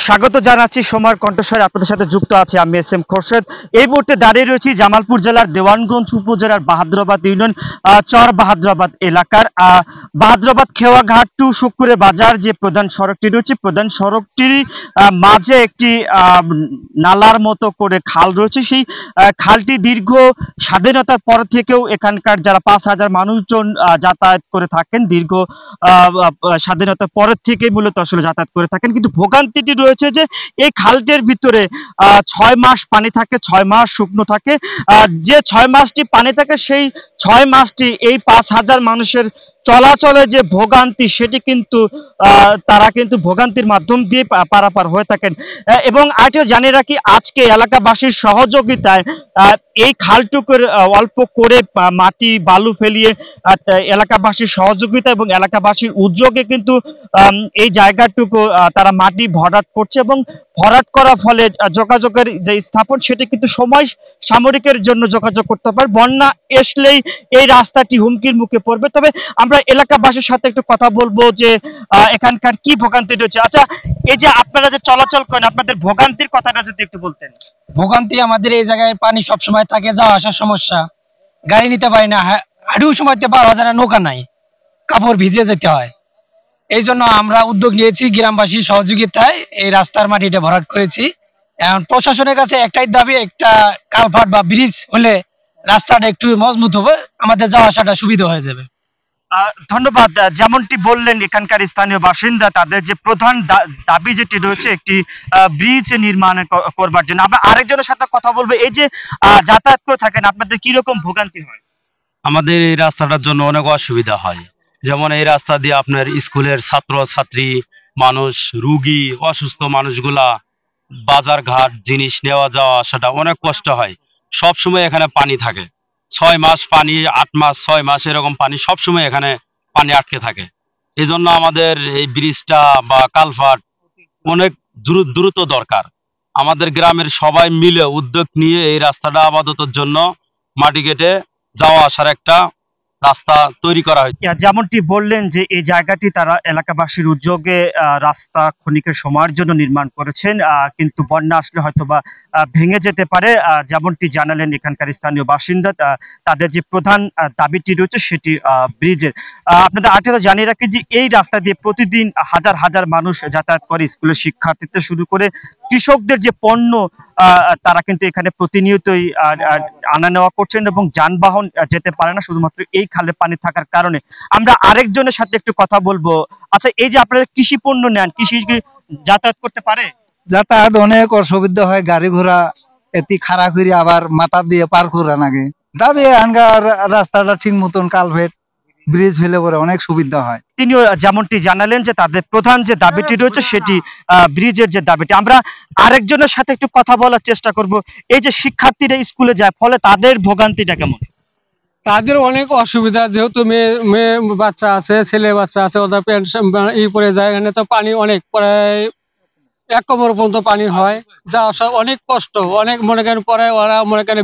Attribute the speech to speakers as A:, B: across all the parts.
A: স্বাগত জানাচ্ছি সময়ের কণ্ঠস্বরে আপনাদের সাথে যুক্ত আছে আমি এস এম খোরশেদ। এই মুহূর্তে দাঁড়িয়ে রয়েছি জামালপুর জেলার দেওয়ানগঞ্জ উপজেলার বাহাদুরাবাদ ইউনিয়ন চর বাহাদুরাবাদ এলাকার বাহাদুরাবাদ খেওয়াঘাট টু শুক্কুরে বাজার যে প্রধান সড়কটি রয়েছে, প্রধান সড়কটির মাঝে একটি নালার মতো করে খাল রয়েছে। সেই খালটি দীর্ঘ স্বাধীনতার পর থেকেও এখানকার যারা 5,000 মানুষজন যাতায়াত করে থাকেন, দীর্ঘ স্বাধীনতার পরের থেকে মূলত আসলে যাতায়াত করে থাকেন। কিন্তু ভোগান্তিটি রয়েছে যে এই খালটির ভিতরে 6 মাস পানি থাকে, 6 মাস শুকনো থাকে। যে 6 মাসটি পানি থাকে সেই 6 মাসটি এই 5,000 মানুষের চলাচলে যে ভোগান্তি সেটি কিন্তু তারা কিন্তু ভোগান্তির মাধ্যম দিয়ে পারাপার হয়ে থাকেন। এবং আরেকটু জানিয়ে রাখি, আজকে এলাকাবাসীর সহযোগিতায় এই খালটুকুর অল্প করে মাটি বালু ফেলিয়ে এলাকাবাসীর সহযোগিতা এবং এলাকাবাসীর উদ্যোগে কিন্তু এই জায়গাটুকু তারা মাটি ভরাট করছে এবং ভরাট করার ফলে যোগাযোগের যে স্থাপন সেটি কিন্তু সময় সামরিকের জন্য যোগাযোগ করতে পারে। বন্যা আসলেই এই রাস্তাটি হুমকির মুখে পড়বে। তবে আমরা এলাকাবাসীর সাথে একটু কথা বলবো যে এখানকার কি ভোগান্তি রয়েছে। আচ্ছা, এই যে আপনারা যে চলাচল করেন, আপনাদের ভোগান্তির কথাটা যদি একটু বলতেন।
B: ভোগান্তি আমাদের এই জায়গায় পানি সব সময় থাকে, যাওয়া আসার সমস্যা, গাড়ি নিতে পারি না, হাঁটুও সময়তে পার হওয়া যায় না, নৌকা নাই, কাপড় ভিজে যেতে হয়। এই জন্য আমরা উদ্যোগ নিয়েছি গ্রামবাসীর সহযোগিতায় এই রাস্তার মাটিটা ভরাট করেছি। এখন প্রশাসনের কাছে একটাই দাবি, একটা কালভার্ট বা ব্রিজ হলে রাস্তাটা একটু মজবুত হবে, আমাদের যাওয়া আসাটা সুবিধা হয়ে যাবে।
A: ধন্যবাদ। যেমনটি বললেন এখানকার স্থানীয় বাসিন্দা, তাদের যে প্রধান দাবি যেটি রয়েছে একটি ব্রিজ নির্মাণ করবার জন্য। আমরা আরেকজনের সাথে কথা বলবো। এই যে যাতায়াত করে থাকেন, আপনাদের কি রকম ভোগান্তি হয়?
C: আমাদের এই রাস্তাটার জন্য অনেক অসুবিধা হয়। যেমন এই রাস্তা দিয়ে আপনার স্কুলের ছাত্র ছাত্রী মানুষ, রুগী, অসুস্থ মানুষগুলা বাজার ঘাট জিনিস নেওয়া যাওয়া সেটা অনেক কষ্ট হয়। সব সময় এখানে পানি থাকে, 6 মাস পানি, 8 মাস, 6 মাস এরকম পানি, সব সময় এখানে পানি আটকে থাকে। এই জন্য আমাদের এই ব্রিজটা বা কালভার্ট অনেক দ্রুত দরকার। আমাদের গ্রামের সবাই মিলে উদ্যোগ নিয়ে এই রাস্তাটা আপাততর জন্য মাটি কেটে যাওয়া আসার একটা রাস্তা তৈরি করা হয়েছে।
A: যেমনটি বললেন যে এই জায়গাটি তারা এলাকাবাসীর উদ্যোগে রাস্তা ক্ষণিকের সময়ের জন্য নির্মাণ করেছেন, কিন্তু বন্যা আসলে হয়তোবা ভেঙে যেতে পারে। যেমনটি জানালেন এখানকার স্থানীয় বাসিন্দা, তাদের যে প্রধান দাবিটি রয়েছে সেটি ব্রিজের। আপনাদের আরেকটা জানিয়ে রাখি যে এই রাস্তা দিয়ে প্রতিদিন হাজার হাজার মানুষ যাতায়াত করে, স্কুলের শিক্ষার্থী থেকে শুরু করে কৃষকদের যে পণ্য তারা কিন্তু এখানে প্রতিনিয়তই আনা নেওয়া করছেন এবং যানবাহন যেতে পারে না শুধুমাত্র এই খালে পানি থাকার কারণে। আমরা আরেকজনের সাথে একটু কথা বলবো। আচ্ছা, এই যে আপনারা কৃষি পণ্য নেন, কৃষি যাতায়াত করতে পারে?
D: যাতায়াত অনেক অসুবিধা হয়, গাড়ি ঘোড়া এটি খাড়া করে আবার মাথা দিয়ে পার করা লাগে। দাবি এখানকার রাস্তাটা ঠিক মতন কালভেট ব্রিজ হলে পরে অনেক সুবিধা হয়।
A: তিনিও যেমনটি জানালেন যে তাদের প্রধান যে দাবিটি রয়েছে সেটি ব্রিজের যে দাবিটি। আমরা আরেকজনের সাথে একটু কথা বলার চেষ্টা করব। এই যে শিক্ষার্থীরা স্কুলে যায়, ফলে তাদের ভোগান্তিটা কেমন?
E: তাদের অনেক অসুবিধা, যেহেতু মেয়ে বাচ্চা আছে, ছেলে বাচ্চা আছে, ওদের প্যান্ট পরে যায়। এখানে তো পানি অনেক, প্রায় 1 কোমর পর্যন্ত পানি হয়, যা সব অনেক কষ্ট। অনেক মনে করেন পরে ওরা মনে করেন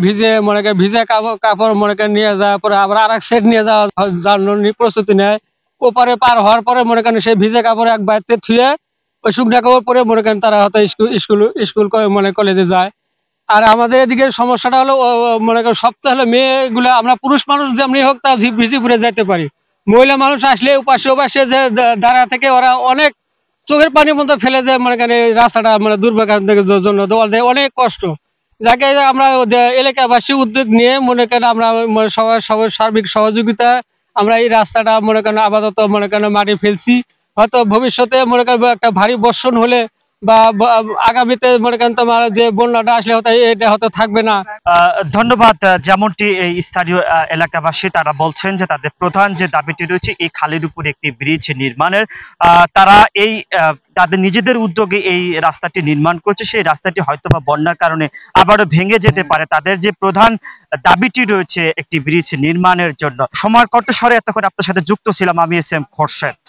E: ভিজে কাপড় মনে করেন নিয়ে যায়, পরে আবার আরেক সেট নিয়ে যাওয়া জন্য প্রস্তুতি নেয়। ওপারে পার হওয়ার পরে মনে করেন সেই ভিজে কাপড় এক বাড়িতে থুয়ে ওই শুকনা কাপড় পরে মনে করেন তারা হয়তো স্কুল মানে কলেজে যায়। আর আমাদের এদিকে সমস্যাটা হলো মনে করেন সবচেয়ে হলো মেয়েগুলো, আমরা পুরুষ মানুষ যেমনি হোক তা ভিজি ঘুরে যেতে পারি, মহিলা মানুষ আসলে ওপাশে যে দাঁড়া থেকে ওরা অনেক চোখের পানির মধ্যে ফেলে যায় মনে করেন এই রাস্তাটা মানে দুর্ভাগ্যের জন্য অনেক কষ্ট। যাকে আমরা এলাকাবাসী উদ্যোগ নিয়ে মনে করেন আমরা সবার সার্বিক সহযোগিতা আমরা এই রাস্তাটা মনে করেন আপাতত মনে করেন মাটি ফেলছি। হয়তো ভবিষ্যতে মনে করেন একটা ভারী বর্ষণ হলে বা আগামীতে মনে করেন তোমার যে বন্যাটা আসলে হয়তো এটা হয়তো থাকবে না।
A: ধন্যবাদ। যেমনটি এই স্থানীয় এলাকাবাসী তারা বলছেন যে তাদের প্রধান যে দাবিটি রয়েছে এই খালের উপর একটি ব্রিজ নির্মাণের। তারা এই তাদের নিজেদের উদ্যোগে এই রাস্তাটি নির্মাণ করছে। সেই রাস্তাটি হয়তোবা বন্যার কারণে আবারও ভেঙে যেতে পারে। তাদের যে প্রধান দাবিটি রয়েছে একটি ব্রিজ নির্মাণের জন্য। সময়ের কণ্ঠস্বরে এতক্ষণ আপনার সাথে যুক্ত ছিলাম আমি এস এম খোরশেদ।